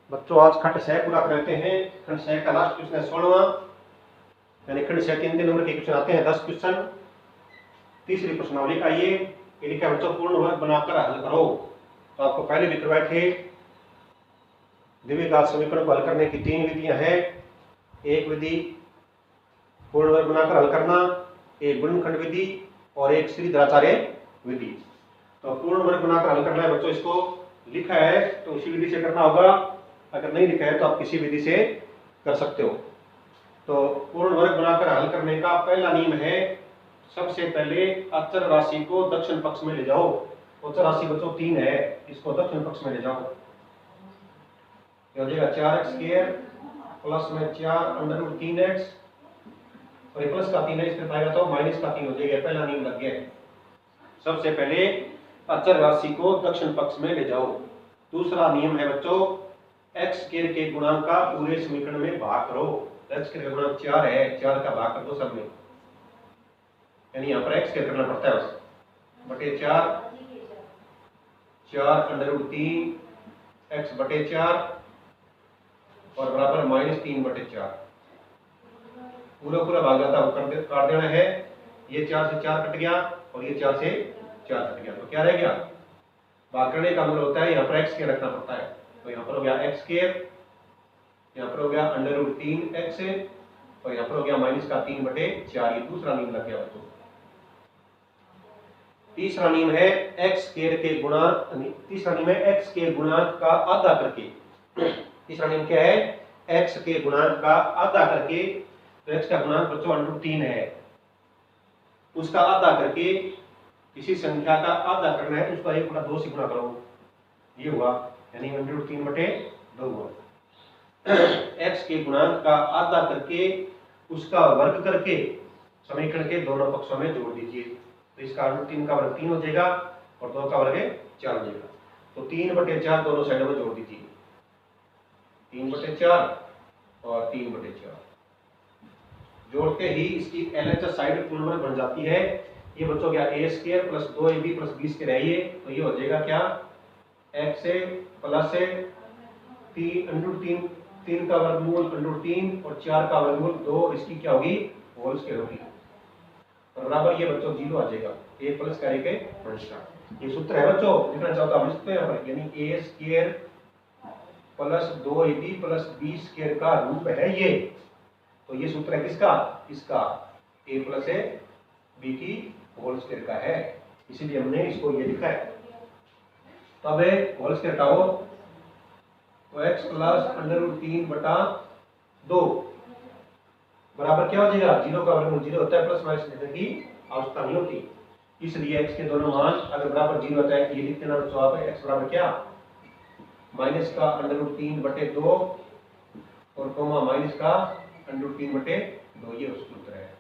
बच्चों आज खंड 6 पूरा करते हैं। खंड 6 का लास्ट क्वेश्चन है 16वां, यानी खंड 6 3 नंबर के क्वेश्चन आते हैं 10 क्वेश्चन। तीसरी प्रश्नावली का ये लिखा है बच्चों, पूर्ण वर्ग बनाकर हल करो। तो आपको पहले भी करवाए थे। द्विघात समीकरण को हल करने की 3 विधियां हैं। एक विधि पूर्ण वर्ग बनाकर हल करना, एक गुणनखंड विधि और एक श्रीधराचार्य विधि। तो पूर्ण वर्ग बनाकर हल करना है बच्चों, इसको लिखा है तो उसी विधि से करना होगा। अगर नहीं लिखा है तो आप किसी विधि से कर सकते हो। तो पूर्ण वर्ग बनाकर हल करने का पहला नियम है, सबसे पहले अचर राशि को दक्षिण पक्ष में ले जाओ। अचर राशि बच्चों 3 है, इसको दक्षिण पक्ष में ले जाओ। हो जाएगा 4x² प्लस में 4√3x और ये प्लस का 3 है, इसमें पाएगा तो माइनस का 3 हो जाएगा। पहला नियम लग गया। सबसे पहले अचर राशि को दक्षिण पक्ष में ले जाओ। दूसरा नियम है बच्चों, x² के गुणांक का पूरे समीकरण में भाग करो। x² का गुणांक 4 है, 4 का भाग कर दो सब में, यानी यहाँ पर x² करना पड़ता है बस, बटे 4 4√3 x बटे 4 और बराबर -3 बटे 4। पूरा भाग जाता है काट देना है। ये 4 से 4 कट गया और ये 4 से 4 कट गया, तो क्या रह गया? भाग करने का मूल होता है यहाँ पर x² रखना पड़ता है। तो यहाँ पर हो गया x², यहाँ पर हो गया √3x और यहाँ पर हो गया -3 बटे 4। ये दूसरा नियम लग गया बच्चों। तीसरा नियम है x² के गुणांक, तीसरा नियम है x के गुणांक का आधा करके। तीसरा नियम क्या है? x के गुणांक का आधा करके। तो x का गुणांक बच्चों √3 है, उसका आधा करके किसी संख्या का आधा करना है तो उसका 1/2 से गुणा करो, ये हुआ, यानी √3 बटे 2 हुआ। x के गुणांक का आधा करके उसका वर्ग करके समीकरण के दोनों पक्षों में जोड़ दीजिए। तो इसका √3 का वर्ग 3 हो जाएगा और 2 का वर्ग 4 हो जाएगा। तो 3 बटे 4 दोनों साइडों में जोड़ दीजिए, 3 बटे 4 और 3 बटे 4। जोड़ते ही इसकी LHS साइड पूर्ण वर्ग बन जाती है। ये बच्चों क्या a² प्लस 2ab प्लस 20 के रहिए, तो ये हो जाएगा क्या? x प्लस 3 का वर्गमूल √3 और 4 का वर्गमूल 2 और इसकी क्या होगी? होल स्क्वायर होगी। और बराबर ये बच्चों 0 आ जाएगा। a प्लस कार्य के अंश का ये सूत्र है बच्चों, लिखना चाहता हूं इसको यहाँ पर, यानी a² प्लस 2ab प्लस 20² का रूप है ये। तो ये सूत्र है किसका? इसका a प्लस b की होल स्क्वायर का है, इसीलिए हमने इसको ये लिखा है। तो अब होल स्क्वायर हटाओ, तो x प्लस √3 बटा 2 बराबर क्या हो जाएगा? 0 का वर्गमूल 0 होता है, प्लस माइनस लिखने की आवश्यकता नहीं होती। इसलिए x के दोनों मान अगर बराबर 0 होता है, ये लिख देना बच्चों आप, x बराबर क्या? माइनस का √3 बटे 2 और कोमा माइनस का √3 बटे 2, ये उसका उत्तर है।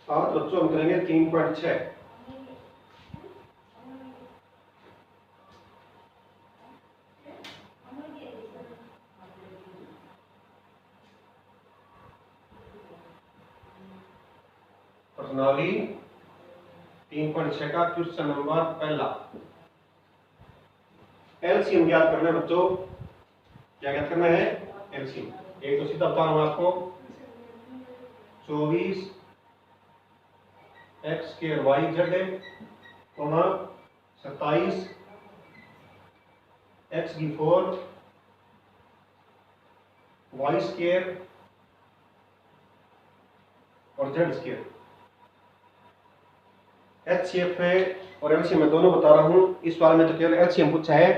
और बच्चों हम करेंगे 3.6। प्रश्नावली 3.6 का क्वेश्चन नंबर पहला, एलसीएम ज्ञात करना है बच्चों। क्या ज्ञात करना है? एलसीएम। एक तो सीधा बता रहा हूं आपको, 24 x² yz 27 x4 y² और z²। HCF में और एलसीएम में दोनों बता रहा हूं। इस बार में तो केवल एलसीएम पूछा है,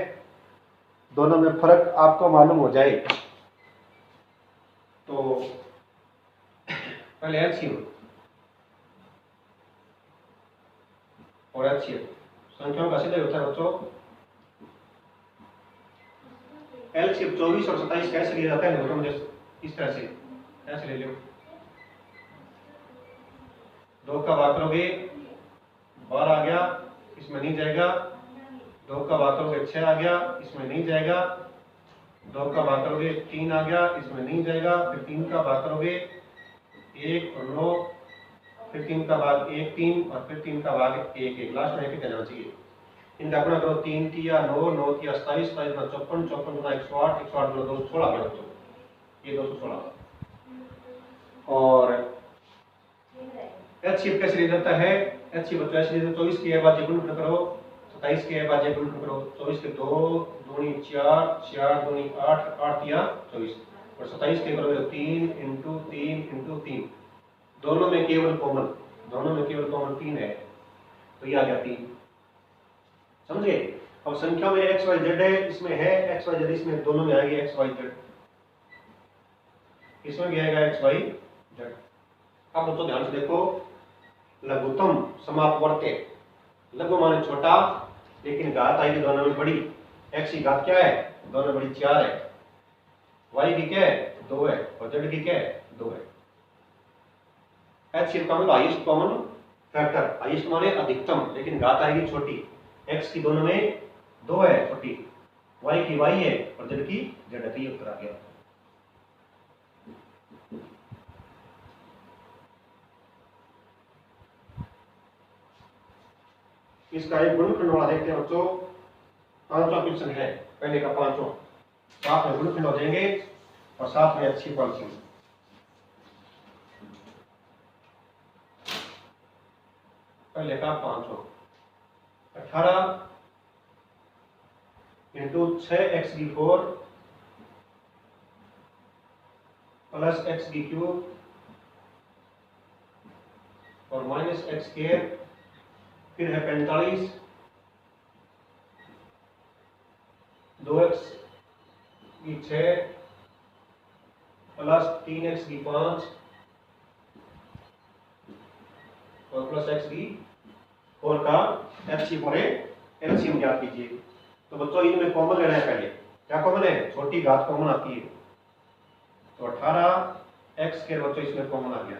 दोनों में फर्क आपको मालूम हो जाए। तो पहले एलसीएम, और एचसीएफ। संख्याओं का सीधा होता है बच्चों एलसीएम 24 और 27 कैसे लिया जाता है मुझे इस तरह से ऐसे ले लो। 2 का भाग करोगे 12 आ गया, इसमें नहीं जाएगा। 2 का भाग करोगे 6 आ गया, इसमें नहीं जाएगा। 2 का भाग करोगे 3 आ गया, इसमें नहीं जाएगा। फिर 3 का भाग करोगे 1 और 9, फिर 3 का भाग 1 3 और फिर 3 का भाग 1 1, लास्ट में 1 जाना चाहिए। इनका गुणा करो 3 तिया 9 9 तिया 27 27 गुना 54 54 गुना 108 108 गुना 216 गया बच्चों, ये 216। और एचसीएफ कैसे लिया जाता है? एचसीएफ बच्चों ऐसे लिया 24 की अभाज्य गुणनखंड करो, 27 की अभाज्य गुणनखंड करो। 24 के 2 दूनी 4 4 दूनी 8 8 तिया 24 और 27 के करोगे 3 × 3 × 3, दोनों में केवल कॉमन 3 है, तो ये आ गया 3। समझे? अब संख्या में एक्स वाई जेड है, इसमें है एक्स वाई जेड, इसमें दोनों में आएगी एक्स वाई जेड, इसमें भी आएगा एक्स वाई जेड। अब तो ध्यान से देखो, लघुत्तम समापवर्त्य, लघु माने छोटा लेकिन घात आएगी दोनों में बड़ी। एक्स की घात क्या है? दोनों में बड़ी 4 है। वाई की क्या है? 2 है। और जेड की क्या है? 2 है। एचसीएफ का मतलब हाईएस्ट कॉमन फैक्टर, हाईएस्ट माने अधिकतम, लेकिन घात आएगी छोटी। एक्स की दोनों में 2 है छोटी, वाई की वाई है और जेड की जेड है। ये उत्तर आ गया। इसका एक गुणनखंड वाला देखते हैं बच्चों, 5वां क्वेश्चन है, पहले का 5वां। साथ में गुणनखंड हो जाएंगे और साथ में अच्छी पॉलिसी। पहले का 5वां 18 × 6x4 प्लस x³ और माइनस x², फिर है 45 2x6 प्लस 3x5 और प्लस x4 का एचसीएफ और एलसीएम ज्ञात कीजिए। तो बच्चों इनमें कॉमन लेना है। पहले क्या कॉमन है? छोटी घात कॉमन आती है, तो 18x² बच्चों इसमें कॉमन आ गया।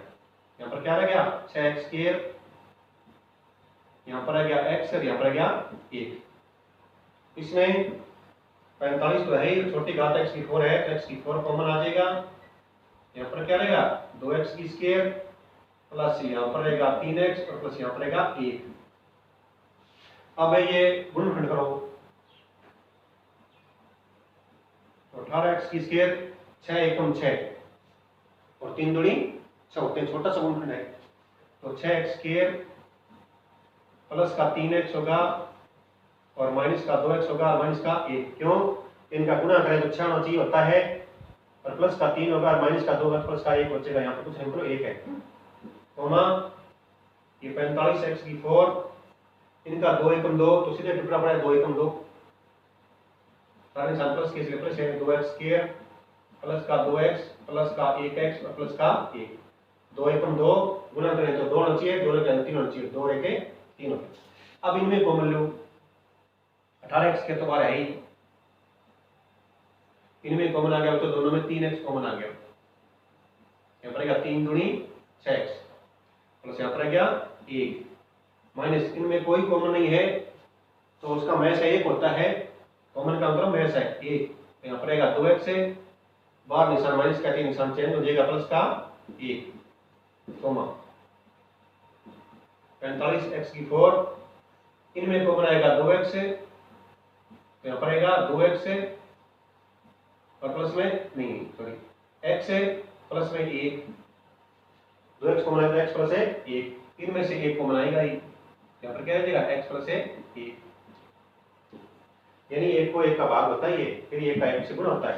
यहाँ पर क्या रह गया? 6x², यहाँ पर आ गया x और यहाँ पर आ गया 1। इसमें 45 तो है ही, छोटी घात x4 है तो x4 कॉमन आ जाएगा। यहाँ पर क्या रहेगा? 2x² प्लस यहाँ पर रहेगा 3x और प्लस यहाँ पर रहेगा 1। अब ये गुणनखंड करो, तो 18x² 6 एकम 6 और 3 दूनी 6 होते हैं, छोटा सा गुणनखंड है। तो 6x² प्लस का 3x होगा और माइनस का 2x होगा और माइनस का 1। क्यों? इनका गुणा करें तो 6 होना चाहिए, होता है, और प्लस का 3 होगा और माइनस का 2 होगा, प्लस का 1 बचेगा। यहाँ पर कुछ नहीं, 1 है। कौमा ये 45x4, इनका 2 एकम 2, तो सीधे टुकड़ा पड़ा है 2 एकम 2, सारे निशान प्लस के इसलिए प्लस है 2x² प्लस का 2x प्लस का 1x और प्लस का 1। 2 एकम 2 गुणा करें तो 2 होना चाहिए, 2 लेके 3 होना चाहिए, 2 लेके 3 होते। अब इनमें कॉमन लो, 18x² तो बाहर है ही, इनमें कॉमन आ गया तो दोनों में 3x कॉमन आ गया। यहाँ पर 3 दूनी 6x प्लस यहाँ पर 1 माइनस, इनमें कोई कॉमन नहीं है तो उसका मैच 1 होता है। कॉमन का मतलब मैच है 1, तो यहाँ पर 2x से बाहर निशान माइनस का निशान चेंज हो जाएगा, प्लस का 1 कॉमा 45x4, इनमें कॉमन आएगा 2x से, तो यहाँ पर 2x से और प्लस में नहीं सॉरी x से प्लस में 1, 2x कॉमन आएगा x प्लस 1, इनमें से 1 कॉमन आएगा ही, यहाँ पर क्या आ जाएगा x प्लस 1, यानी 1 को 1 का भाग होता है ये, फिर 1 का 1 से गुणा होता है।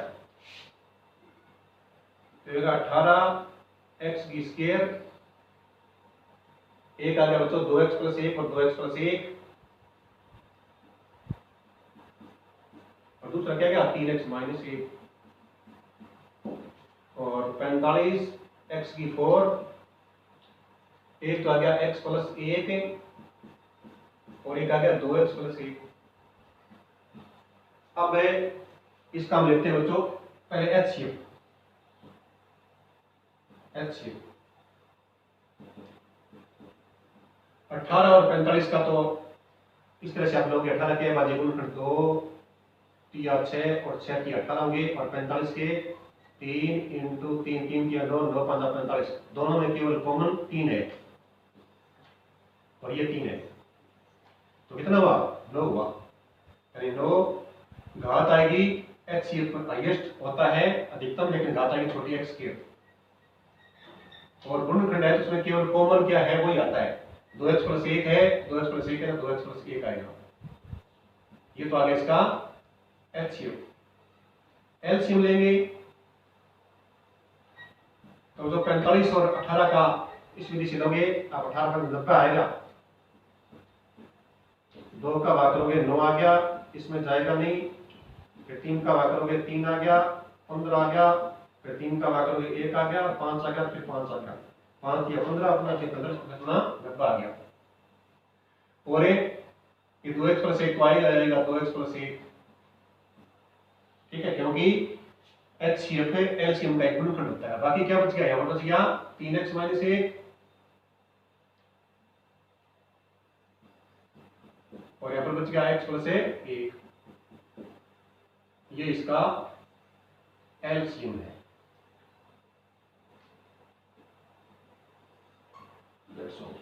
तो 18x² 1 आ गया बच्चों 2x प्लस 1 और 2x प्लस 1, और दूसरा क्या गया 3x माइनस 1 और 45x4 1 तो आ गया x प्लस 1 और एक आ गया 2x प्लस 1। अब इसका हम लेते हैं बच्चों पहले एचसीएफ। 18 और 45 का तो इस तरह से आप लोग 18 के बाद गुणनखंड 2 या 6 और 6 की 18 होंगे और 45 के 3 इंटू 3 3 की 9 9 5 45। दोनों में केवल कॉमन 3 है और ये 3 है, तो कितना हुआ 9 हुआ। यानी 9 घात आएगी एचसीएफ पर हाईएस्ट होता है अधिकतम, लेकिन घात आएगी छोटी एक्स की। और गुणनखंड है तो उसमें केवल कॉमन क्या है वही आता है। 2x प्लस 1 है, 2x प्लस 1 है तो 2x प्लस 1 आएगा। ये तो आ गया इसका एचसीएफ। एलसीएम लेंगे तो जो 45 और 18 का इस विधि से लोगे आप 18 पर 90 आएगा। 2 का भाग करोगे 9 आ गया, इसमें जाएगा नहीं। फिर 3 का भाग करोगे 3 आ गया, 15 आ गया। फिर 3 का भाग करोगे 1 आ गया, 5 आ गया, फिर 5 आ गया। 5 या 15 अपना 90 आ गया। और ये 2x प्लस 1 तो आएगा 2x प्लस 1, ठीक है, क्योंकि एचसीएफ है, एलसीएम का एक गुणनखंड होता है। बाकी क्या बच गया, यहाँ पर बच गया 3x माइनस 1 और यहाँ पर बच गया x प्लस 1। ये इसका एलसीएम है। That's all.